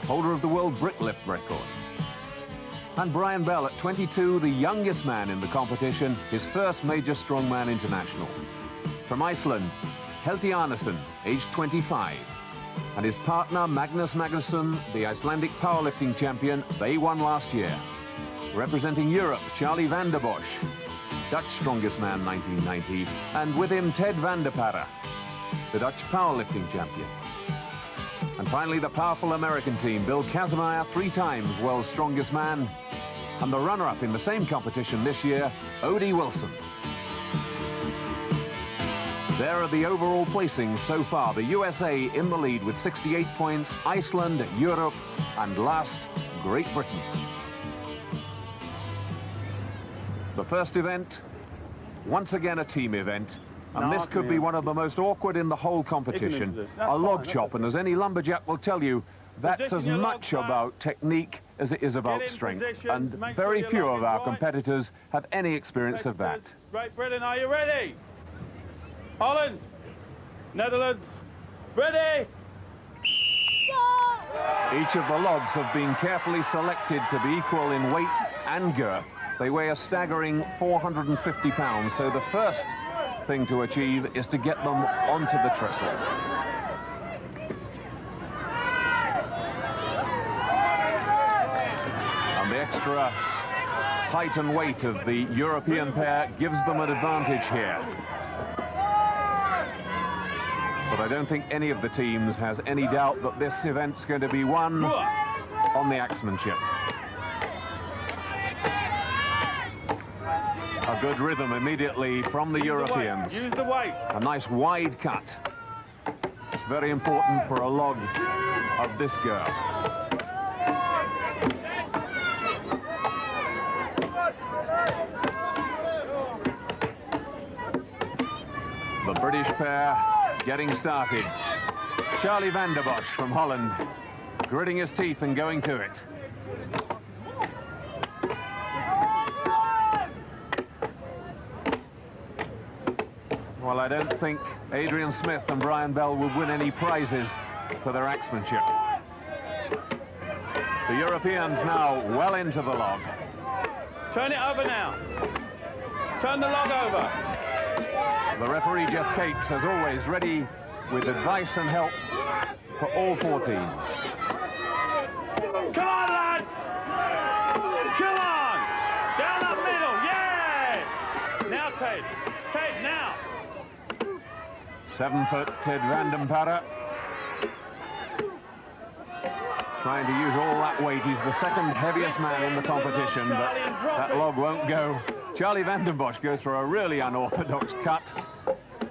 holder of the world brick lift record. And Brian Bell, at 22, the youngest man in the competition, his first major strongman international. From Iceland, Tatyana, aged 25. And his partner, Magnus Magnusson, the Icelandic powerlifting champion, they won last year. Representing Europe, Charlie van der Bosch, Dutch strongest man 1990, and with him Ted van der Parre, the Dutch powerlifting champion. And finally, the powerful American team, Bill Kazmaier, 3 times world's strongest man, and the runner-up in the same competition this year, O.D Wilson. There are the overall placings so far. The USA in the lead with 68 points, Iceland, Europe, and last, Great Britain. The first event, once again a team event, and this could be one of the most awkward in the whole competition. A log chop, and as any lumberjack will tell you, that's as much about technique as it is about strength, and very few of our competitors have any experience of that. Right, Britain, are you ready? Holland, Netherlands, ready? Each of the logs have been carefully selected to be equal in weight and girth. They weigh a staggering 450 pounds, so the first thing to achieve is to get them onto the trestles. And the extra height and weight of the European pair gives them an advantage here. But I don't think any of the teams has any doubt that this event's going to be won on the axemanship. A good rhythm immediately from the Europeans. Use the weight. A nice wide cut. It's very important for a log of this girl. The British pair getting started. Charlie van der Bosch from Holland, gritting his teeth and going to it. Well, I don't think Adrian Smith and Brian Bell would win any prizes for their axemanship. The Europeans now well into the log. Turn it over now. Turn the log over. The referee, Jeff Capes, as always, ready with advice and help for all four teams. Come on, lads! Come on! Down the middle, yes! Now, Ted. Ted, now! 7-foot Ted Vandenpara. Trying to use all that weight. He's the second heaviest man in the competition, but that log won't go. Charlie van den Bosch goes for a really unorthodox cut,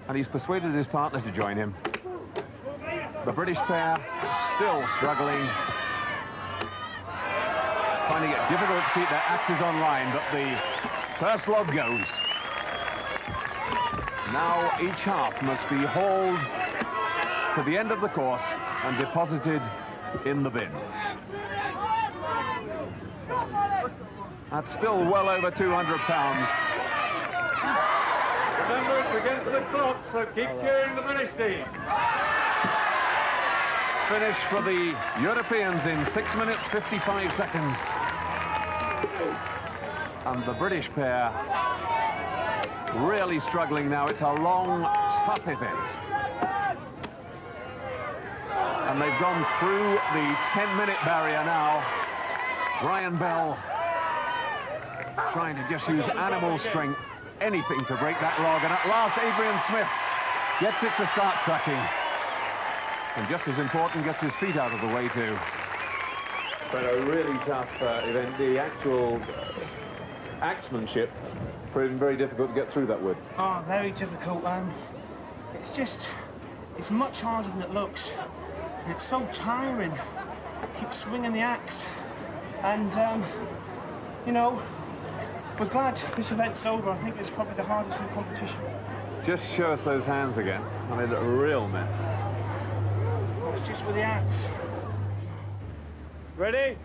and he's persuaded his partner to join him. The British pair still struggling, finding it difficult to keep their axes on line, but the first log goes. Now each half must be hauled to the end of the course and deposited in the bin. That's still well over 200 pounds. Remember, it's against the clock, so keep cheering the British team. Finish for the Europeans in 6 minutes 55 seconds. And the British pair really struggling now. It's a long, tough event. And they've gone through the 10-minute barrier now. Brian Bell trying to just use animal strength, anything to break that log. And at last, Adrian Smith gets it to start cracking. And just as important, gets his feet out of the way too. But a really tough event. The actual axemanship proving very difficult to get through that wood. Oh, very difficult. It's much harder than it looks. And it's so tiring. Keep swinging the axe. And, you know, we're glad this event's over. I think it's probably the hardest in the competition. Just show us those hands again. I mean, a real mess. It's just with the axe. Ready?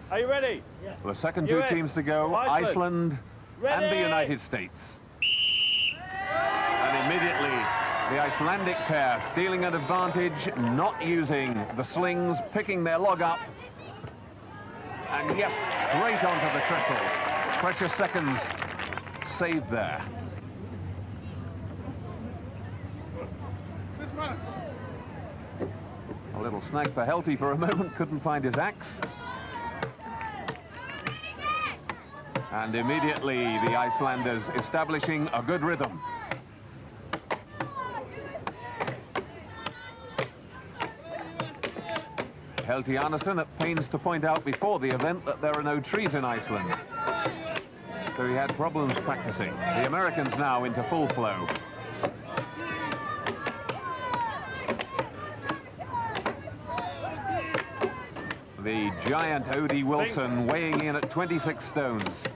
Are you ready? Yeah. Well, the second two teams to go, Iceland and the United States. And immediately, the Icelandic pair stealing an advantage, not using the slings, picking their log up. And yes, straight onto the trestles. Precious seconds saved there. A little snag for Helty for a moment, couldn't find his axe. And immediately the Icelanders establishing a good rhythm. Tatyana at pains to point out before the event that there are no trees in Iceland. So he had problems practicing. The Americans now into full flow. The giant O.D. Wilson weighing in at 26 stones.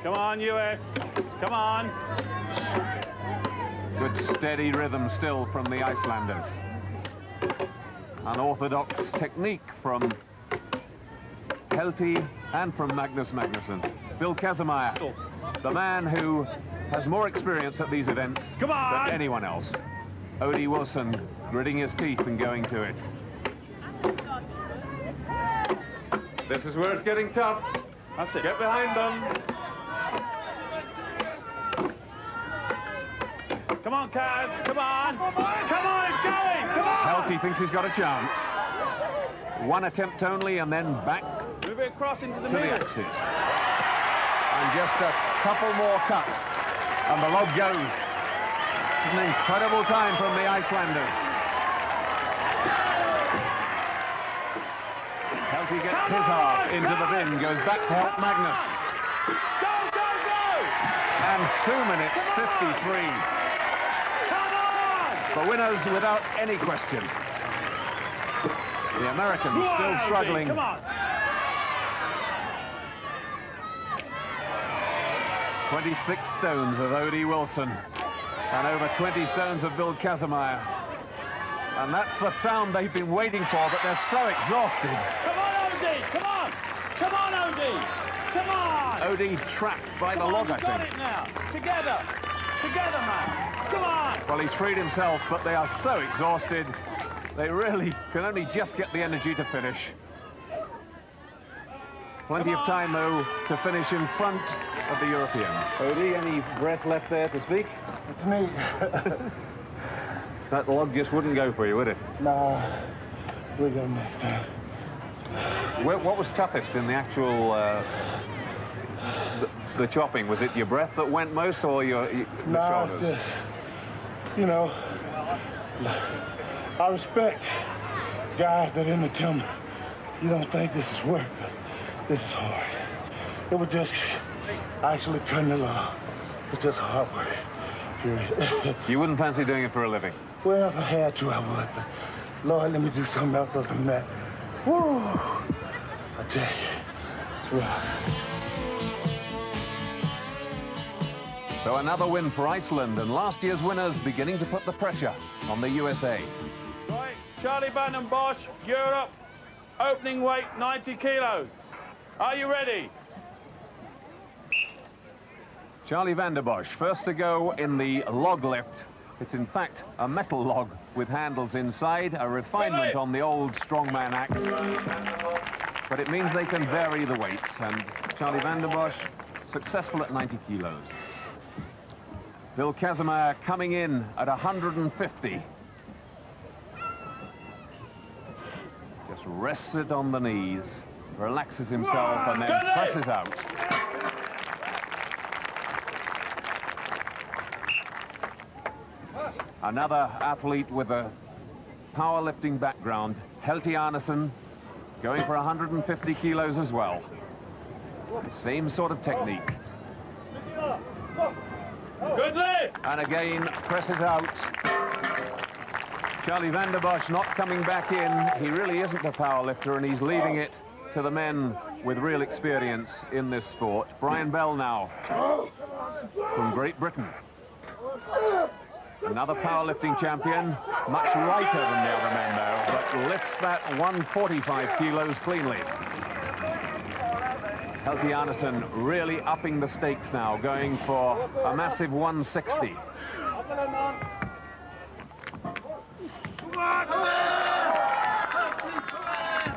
Come on, US. Come on. Good steady rhythm still from the Icelanders. Unorthodox technique from Helty and from Magnus Magnusson. Bill Casimir, the man who has more experience at these events than anyone else. O.D. Wilson gritting his teeth and going to it. This is where it's getting tough. That's it. Get behind them. Come on, Kaz. Come on. Come on, it's going. Come on. Helty thinks he's got a chance. One attempt only and then back Move it across into the to middle. the axis. And just a couple more cuts and the log goes. It's an incredible time from the Icelanders. Helty gets his half into the bin, goes back to help Magnus. Go, go, go! And 2 minutes 53. Come on! The winners without any question. The Americans still struggling. Come on. 26 stones of O.D. Wilson. And over 20 stones of Bill Kazmaier. And that's the sound they've been waiting for, but they're so exhausted. Come on, O.D. Come on! Come on, O.D. Come on! O.D. trapped by the log, I think. Got it now. Together. Together, man. Come on! Well, he's freed himself, but they are so exhausted. They really can only just get the energy to finish. Plenty of time, though, to finish in front of the Europeans. O.D., any breath left there to speak? It's me. That log just wouldn't go for you, would it? Nah, we'll get him next time. What was toughest in the actual the chopping? Was it your breath that went most, or the shoulders? Just, you know, I respect guys that in the timber. You don't think this is work, but this is hard. It was just actually cutting the log. It's just hard work, period. You wouldn't fancy doing it for a living? Well, if I had to, I would, but Lord, let me do something else other than that. Woo! I tell you, it's rough. So another win for Iceland, and last year's winners beginning to put the pressure on the USA. Right, Charlie Van Bosch, Europe, opening weight 90 kilos. Are you ready? Charlie Van der Bosch, first to go in the log lift. It's in fact a metal log with handles inside, a refinement on the old strongman act. But it means they can vary the weights, and Charlie Van der Bosch successful at 90 kilos. Bill Kazmaier coming in at 150. Just rests it on the knees, relaxes himself, and then presses out. Another athlete with a powerlifting background, Tatyana, going for 150 kilos as well. Same sort of technique. Good lift! And again, presses out. Charlie Van der Bosch not coming back in. He really isn't a powerlifter, and he's leaving it to the men with real experience in this sport. Brian Bell now, from Great Britain. Another powerlifting champion, much lighter than the other men though, but lifts that 145 kilos cleanly. Tatyana really upping the stakes now, going for a massive 160.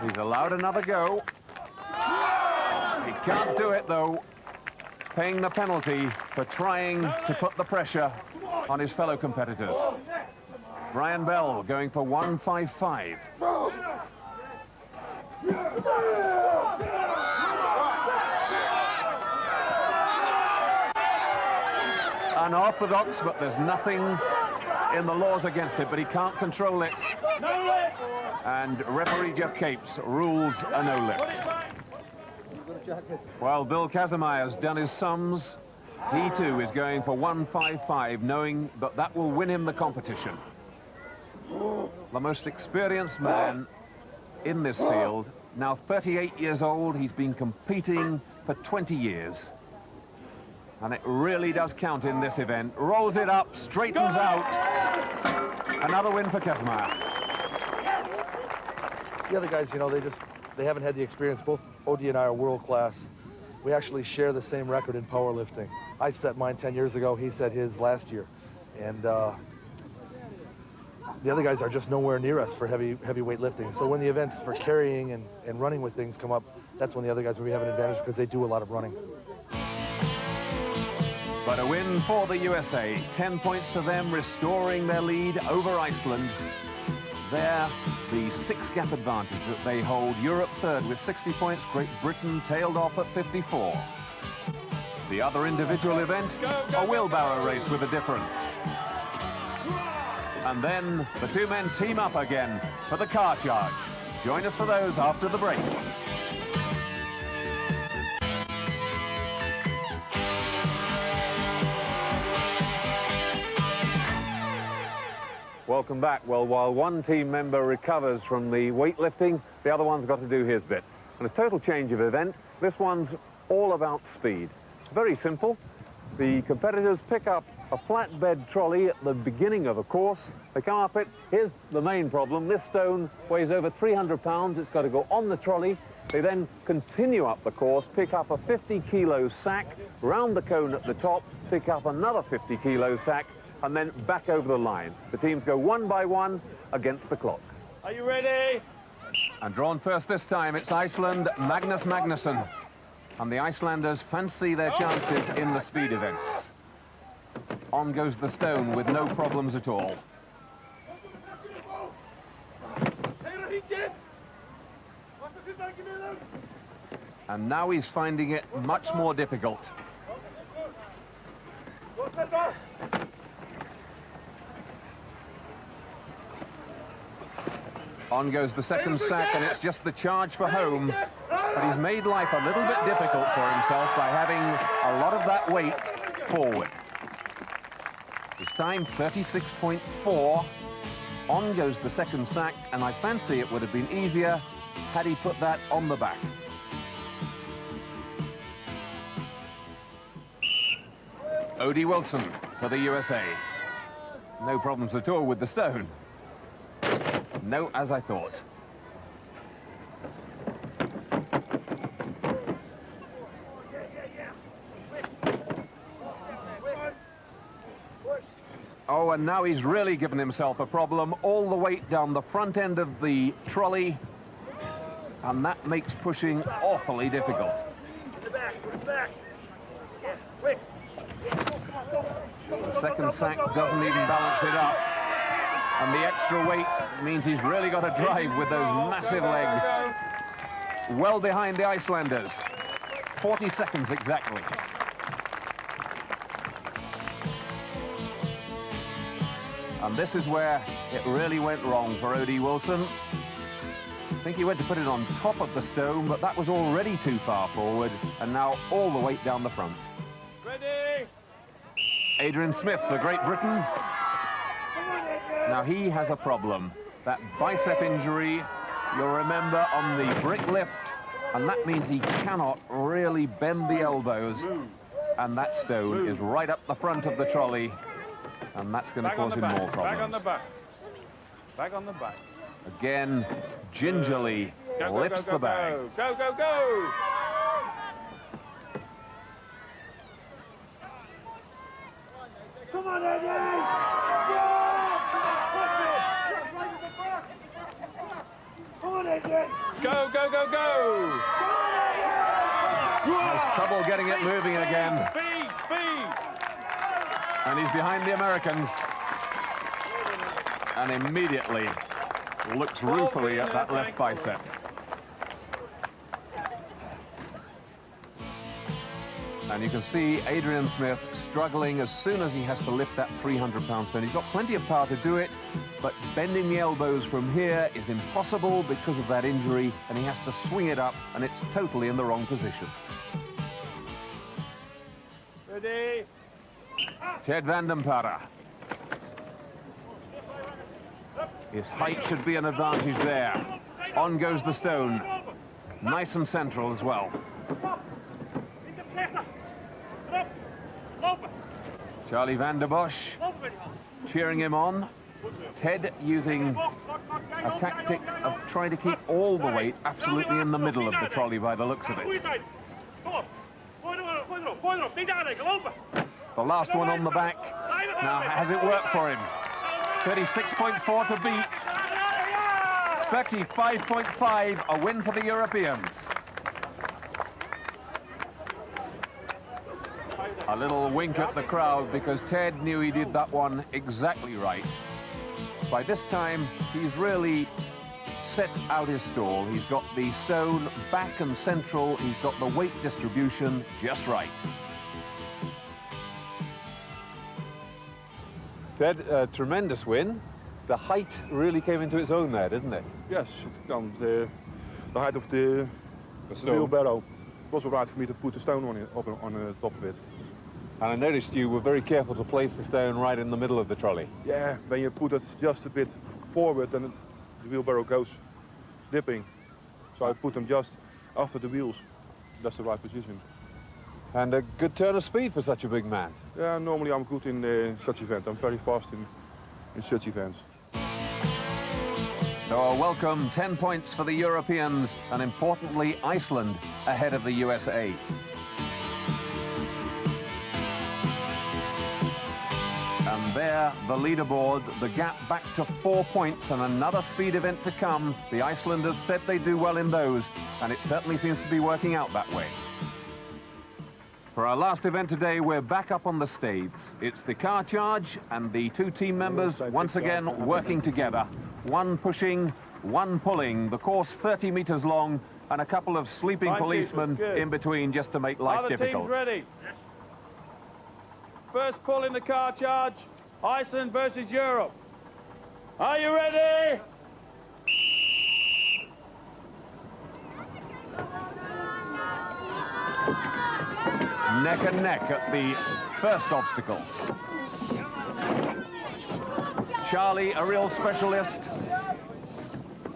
He's allowed another go. He can't do it though, paying the penalty for trying to put the pressure on his fellow competitors. Brian Bell going for 155. Unorthodox, but there's nothing in the laws against it, but he can't control it. No lift! And referee Jeff Capes rules a no lift. While Bill Kazmaier's done his sums, he too is going for 155, knowing that that will win him the competition. The most experienced man in this field, now 38 years old, he's been competing for 20 years. And it really does count in this event. Rolls it up, straightens out. Another win for Kazmaier. The other guys, you know, they haven't had the experience. Both O.D. and I are world class. We actually share the same record in powerlifting. I set mine 10 years ago, he set his last year. And the other guys are just nowhere near us for heavyweight lifting. So when the events for carrying and running with things come up, that's when the other guys maybe have an advantage because they do a lot of running. But a win for the USA, 10 points to them, restoring their lead over Iceland. There, the 6-gap advantage that they hold. Europe third with 60 points, Great Britain tailed off at 54. The other individual event, a wheelbarrow race with a difference. And then the two men team up again for the car charge. Join us for those after the break. Welcome back. Well, while one team member recovers from the weightlifting, the other one's got to do his bit. And a total change of event. This one's all about speed. Very simple. The competitors pick up a flatbed trolley at the beginning of a course. They come up it. Here's the main problem. This stone weighs over 300 pounds. It's got to go on the trolley. They then continue up the course, pick up a 50-kilo sack, round the cone at the top, pick up another 50-kilo sack, and then back over the line. The teams go one by one against the clock. Are you ready? And drawn first this time, it's Iceland, Magnus Magnusson. And the Icelanders fancy their chances in the speed events. On goes the stone with no problems at all. And now he's finding it much more difficult. On goes the second sack, and it's just the charge for home. But he's made life a little bit difficult for himself by having a lot of that weight forward. His time, 36.4. On goes the second sack, and I fancy it would have been easier had he put that on the back. O.D Wilson for the USA. No problems at all with the stone. No, as I thought. Oh, and now he's really given himself a problem. All the weight down the front end of the trolley. And that makes pushing awfully difficult. The second sack doesn't even balance it up. And the extra weight means he's really got to drive with those massive legs. Well behind the Icelanders. 40 seconds exactly. And this is where it really went wrong for O.D Wilson. I think he went to put it on top of the stone, but that was already too far forward, and now all the weight down the front. Ready? Adrian Smith for Great Britain. Now he has a problem. That bicep injury, you'll remember, on the brick lift, and that means he cannot really bend the elbows. And that stone is right up the front of the trolley, and that's going to cause him more problems. Back on the back. Back on the back. Again, gingerly lifts the bag. Go, go, go! Come on, Eddie! Come on, Adrian! Go, go, go, go! Has trouble getting it moving again. Speed, speed! And he's behind the Americans. And immediately looks ruefully at that left bicep. And you can see Adrian Smith struggling as soon as he has to lift that 300-pound stone. He's got plenty of power to do it, but bending the elbows from here is impossible because of that injury, and he has to swing it up, and it's totally in the wrong position. Ready? Ted van den Para. His height should be an advantage there. On goes the stone. Nice and central as well. Charlie van der Bosch cheering him on. Ted using a tactic of trying to keep all the weight absolutely in the middle of the trolley by the looks of it. The last one on the back. Now, has it worked for him? 36.4 to beat. 35.5, a win for the Europeans. A little wink at the crowd because Ted knew he did that one exactly right. By this time, he's really set out his stall. He's got the stone back and central. He's got the weight distribution just right. Ted, a tremendous win. The height really came into its own there, didn't it? Yes, it comes. The height of the wheelbarrow was all right for me to put the stone on the top of it. And I noticed you were very careful to place the stone right in the middle of the trolley. Yeah, when you put it just a bit forward, then the wheelbarrow goes dipping. So I put them just after the wheels. That's the right position. And a good turn of speed for such a big man. Yeah, normally I'm good in such events. I'm very fast in such events. So a welcome 10 points for the Europeans, and importantly Iceland ahead of the USA. And there, the leaderboard, the gap back to 4 points, and another speed event to come. The Icelanders said they do well in those, and it certainly seems to be working out that way. For our last event today, we're back up on the staves. It's the car charge, and the two team members once again working together. One pushing, one pulling. The course 30 meters long, and a couple of sleeping policemen in between just to make life difficult. Teams ready? Yes. First pull in the car charge, Iceland versus Europe. Are you ready? Neck and neck at the first obstacle. Charlie, a real specialist.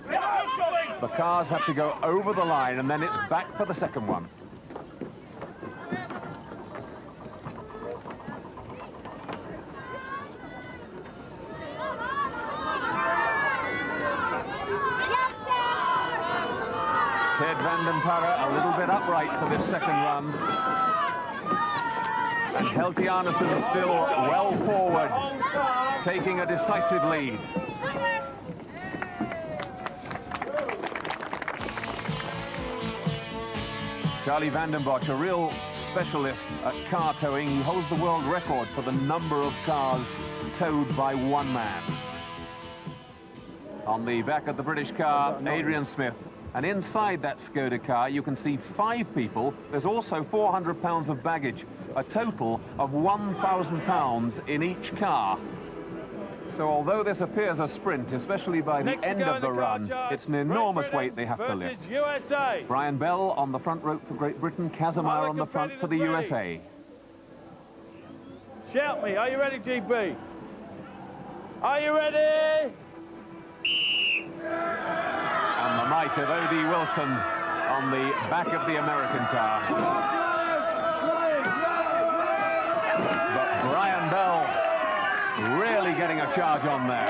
The cars have to go over the line, and then it's back for the second one. Ted Vandenparre a little bit upright for this second run. And Tatyana still well forward, taking a decisive lead. Charlie Vandenbosch, a real specialist at car towing. He holds the world record for the number of cars towed by one man. On the back of the British car, Adrian Smith. And inside that Skoda car, you can see 5 people. There's also 400 pounds of baggage, a total of 1,000 pounds in each car. So although this appears a sprint, especially by the end of the run, it's an enormous weight they have to lift. USA. Brian Bell on the front rope for Great Britain, Kaz O.D on the front for the USA. Shout me, are you ready, GB? Are you ready? And the might of O.D Wilson on the back of the American car. But Brian Bell really getting a charge on there.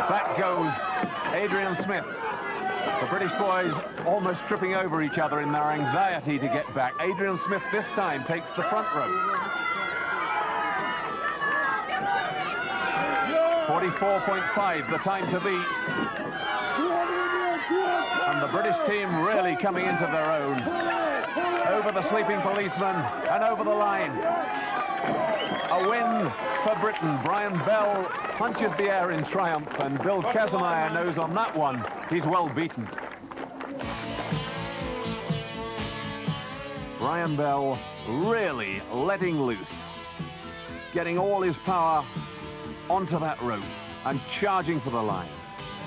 Back goes Adrian Smith. The British boys almost tripping over each other in their anxiety to get back. Adrian Smith this time takes the front row. 44.5, the time to beat. And the British team really coming into their own. Over the sleeping policeman and over the line. A win for Britain. Brian Bell punches the air in triumph, and Bill Kazimir knows on that one he's well beaten. Brian Bell really letting loose, getting all his power onto that rope and charging for the line.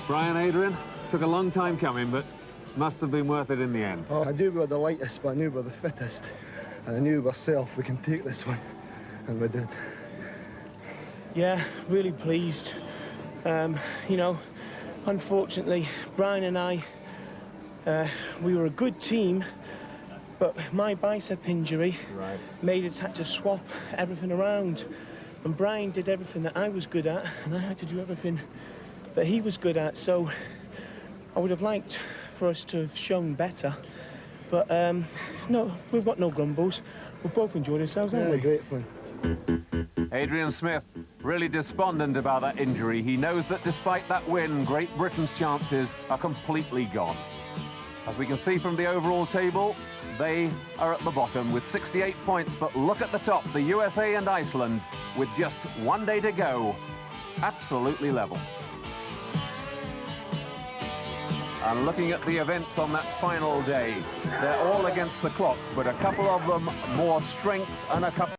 Brian, Adrian, took a long time coming, but must have been worth it in the end. Oh, I knew we were the lightest, but I knew we were the fittest. And I knew ourselves we can take this one, and we did. Yeah, really pleased. You know, unfortunately, Brian and I, we were a good team, but my bicep injury made us had to swap everything around. And Brian did everything that I was good at, and I had to do everything that he was good at. So I would have liked for us to have shown better. But no, we've got no grumbles. We've both enjoyed ourselves, haven't we? Great fun. Adrian Smith really despondent about that injury. He knows that despite that win, Great Britain's chances are completely gone. As we can see from the overall table, they are at the bottom with 68 points, but look at the top, the USA and Iceland, with just one day to go, absolutely level. And looking at the events on that final day, they're all against the clock, but a couple of them more strength and a couple